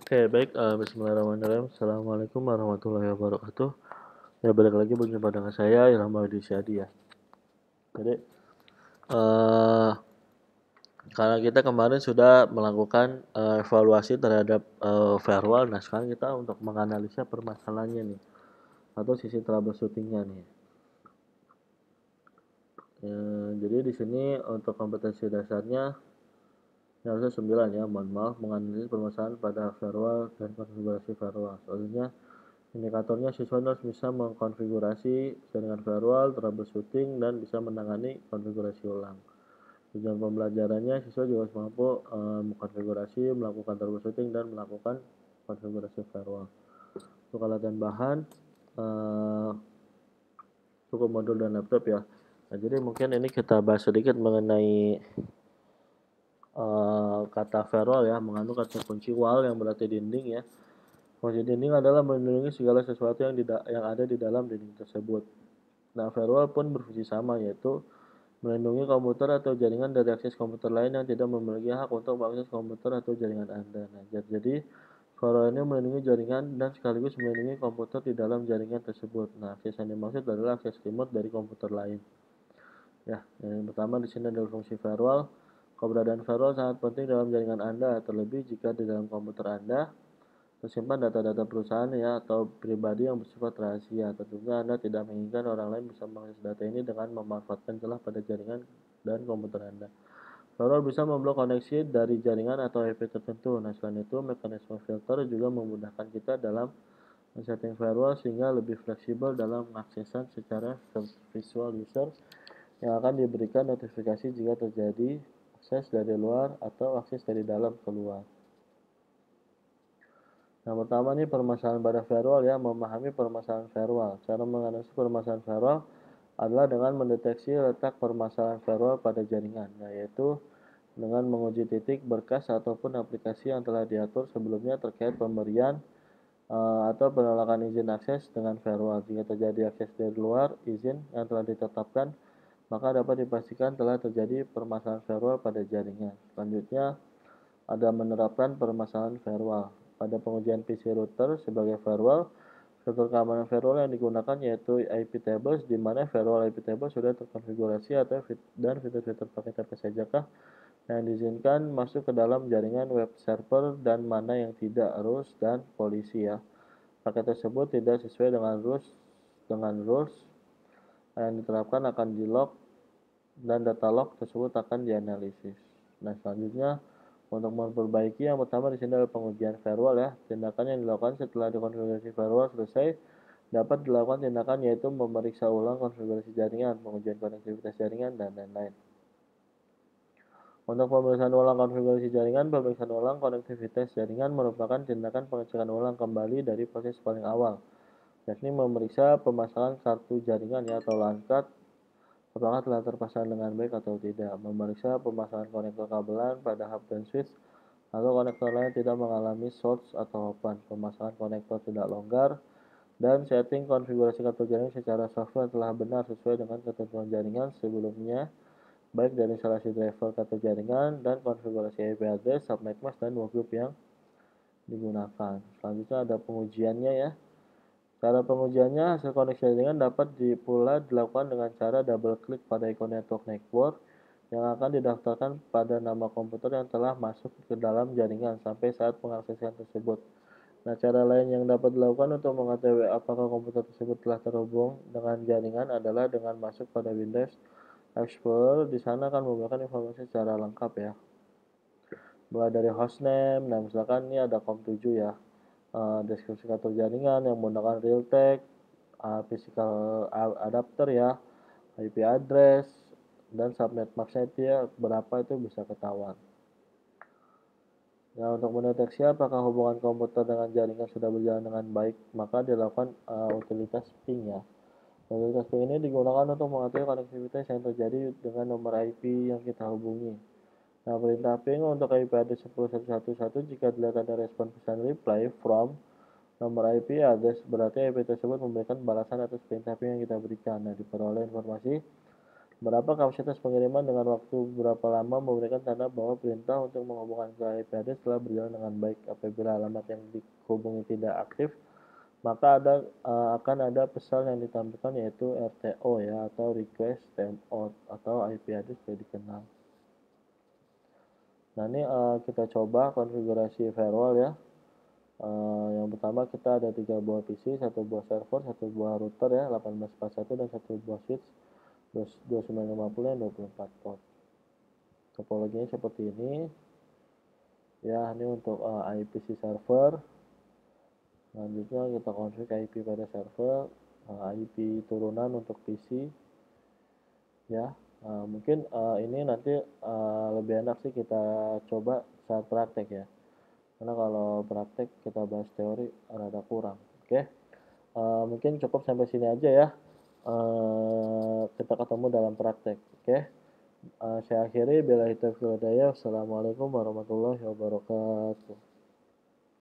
Oke, baik. Bismillahirrahmanirrahim. Assalamualaikum warahmatullahi wabarakatuh. Ya, balik lagi berjumpa dengan saya, Ilham Maulidi Syadi ya. Jadi, eh karena kita kemarin sudah melakukan evaluasi terhadap firewall, nah sekarang kita untuk menganalisa permasalahannya nih, atau sisi troubleshootingnya nih. Jadi di sini untuk kompetensi dasarnya harusnya 9 ya, mohon maaf, menganalisis permasalahan pada firewall dan konfigurasi firewall. Soalnya indikatornya siswa harus bisa mengkonfigurasi jaringan firewall, troubleshooting, dan bisa menangani konfigurasi ulang. Tujuan pembelajarannya siswa juga harus mampu mengkonfigurasi, melakukan troubleshooting, dan melakukan konfigurasi firewall. Untuk alat dan bahan, eh, cukup modul dan laptop ya. Nah, jadi mungkin ini kita bahas sedikit mengenai kata firewall ya, mengandung kata kunci wall yang berarti dinding ya. Kunci dinding adalah melindungi segala sesuatu yang ada di dalam dinding tersebut. Nah, firewall pun berfungsi sama, yaitu melindungi komputer atau jaringan dari akses komputer lain yang tidak memiliki hak untuk mengakses komputer atau jaringan Anda. Nah, jadi firewall ini melindungi jaringan dan sekaligus melindungi komputer di dalam jaringan tersebut. Nah, akses yang dimaksud adalah akses remote dari komputer lain. Ya, yang pertama di sini adalah fungsi firewall. Keberadaan firewall sangat penting dalam jaringan Anda, terlebih jika di dalam komputer Anda tersimpan data-data perusahaan ya atau pribadi yang bersifat rahasia. Tentunya Anda tidak menginginkan orang lain bisa mengakses data ini dengan memanfaatkan celah pada jaringan dan komputer Anda. Firewall bisa memblok koneksi dari jaringan atau IP tertentu. Nah, selain itu, mekanisme filter juga memudahkan kita dalam men-setting firewall sehingga lebih fleksibel dalam pengaksesan secara visual user yang akan diberikan notifikasi jika terjadi akses dari luar atau akses dari dalam keluar. Yang pertama nih permasalahan pada firewall ya, memahami permasalahan firewall. Cara menganalisis permasalahan firewall adalah dengan mendeteksi letak permasalahan firewall pada jaringan, yaitu dengan menguji titik, berkas, ataupun aplikasi yang telah diatur sebelumnya terkait pemberian atau penolakan izin akses dengan firewall. Jika terjadi akses dari luar izin yang telah ditetapkan, maka dapat dipastikan telah terjadi permasalahan firewall pada jaringan. Selanjutnya, ada menerapkan permasalahan firewall. Pada pengujian PC router sebagai firewall, fitur keamanan firewall yang digunakan yaitu IP tables, di mana firewall IP tables sudah terkonfigurasi dan fitur-fitur paket apa sajakah yang diizinkan masuk ke dalam jaringan web server dan mana yang tidak, rules dan polisi ya. Paket tersebut tidak sesuai dengan rules yang diterapkan akan di-log dan data log tersebut akan dianalisis. Nah, selanjutnya untuk memperbaiki yang pertama di sini adalah pengujian firewall ya. Tindakan yang dilakukan setelah dikonfigurasi firewall selesai dapat dilakukan tindakan yaitu memeriksa ulang konfigurasi jaringan, pengujian konektivitas jaringan dan lain-lain. Untuk pemeriksaan ulang konfigurasi jaringan, pemeriksaan ulang konektivitas jaringan merupakan tindakan pengecekan ulang kembali dari proses paling awal, yakni memeriksa pemasangan kartu jaringan ya atau LAN card apakah telah terpasang dengan baik atau tidak, memeriksa pemasangan konektor kabelan pada hub dan switch atau konektor lain tidak mengalami short atau open, pemasangan konektor tidak longgar, dan setting konfigurasi kartu jaringan secara software telah benar sesuai dengan ketentuan jaringan sebelumnya, baik dari instalasi driver kartu jaringan dan konfigurasi IP address, subnet mask, dan workgroup yang digunakan. Selanjutnya ada pengujiannya ya. Cara pengujiannya, hasil koneksi jaringan dapat pula dilakukan dengan cara double klik pada ikon network yang akan didaftarkan pada nama komputer yang telah masuk ke dalam jaringan sampai saat pengaksesan tersebut. Nah, cara lain yang dapat dilakukan untuk mengetahui apakah komputer tersebut telah terhubung dengan jaringan adalah dengan masuk pada Windows Explorer. Di sana akan memberikan informasi secara lengkap ya. Mulai dari hostname, nah misalkan ini ada COM7 ya. Deskripsi kartu jaringan yang menggunakan Realtek, physical adapter ya, IP address, dan subnet masknya itu ya berapa itu bisa ketahuan. Nah, untuk mendeteksi apakah hubungan komputer dengan jaringan sudah berjalan dengan baik, maka dilakukan utilitas ping ya. Utilitas ping ini digunakan untuk mengetahui konektivitas yang terjadi dengan nomor IP yang kita hubungi. Nah, perintah ping untuk IP address 10111 jika dilihat ada respon pesan reply from nomor IP address berarti IP tersebut memberikan balasan atas perintah ping yang kita berikan. Nah, diperoleh informasi Berapa kapasitas pengiriman dengan waktu berapa lama memberikan tanda bahwa perintah untuk menghubungkan ke IP address telah berjalan dengan baik. Apabila alamat yang dihubungi tidak aktif, maka akan ada pesan yang ditampilkan yaitu RTO ya, atau request timeout, atau IP address tidak dikenal. Nah ini kita coba konfigurasi firewall ya. Yang pertama kita ada 3 buah PC, 1 buah server, 1 buah router ya, 1841 dan 1 buah switch 2950 dan 24 port. Topologinya seperti ini ya. Ini untuk IPC server. Selanjutnya kita config IP pada server, IP turunan untuk PC ya. Mungkin ini nanti lebih enak sih kita coba saat praktek ya, karena kalau praktek kita bahas teori rada kurang. Oke. Mungkin cukup sampai sini aja ya. Kita ketemu dalam praktek. Oke. Saya akhiri, bila itu hidayah. Assalamualaikum warahmatullahi wabarakatuh.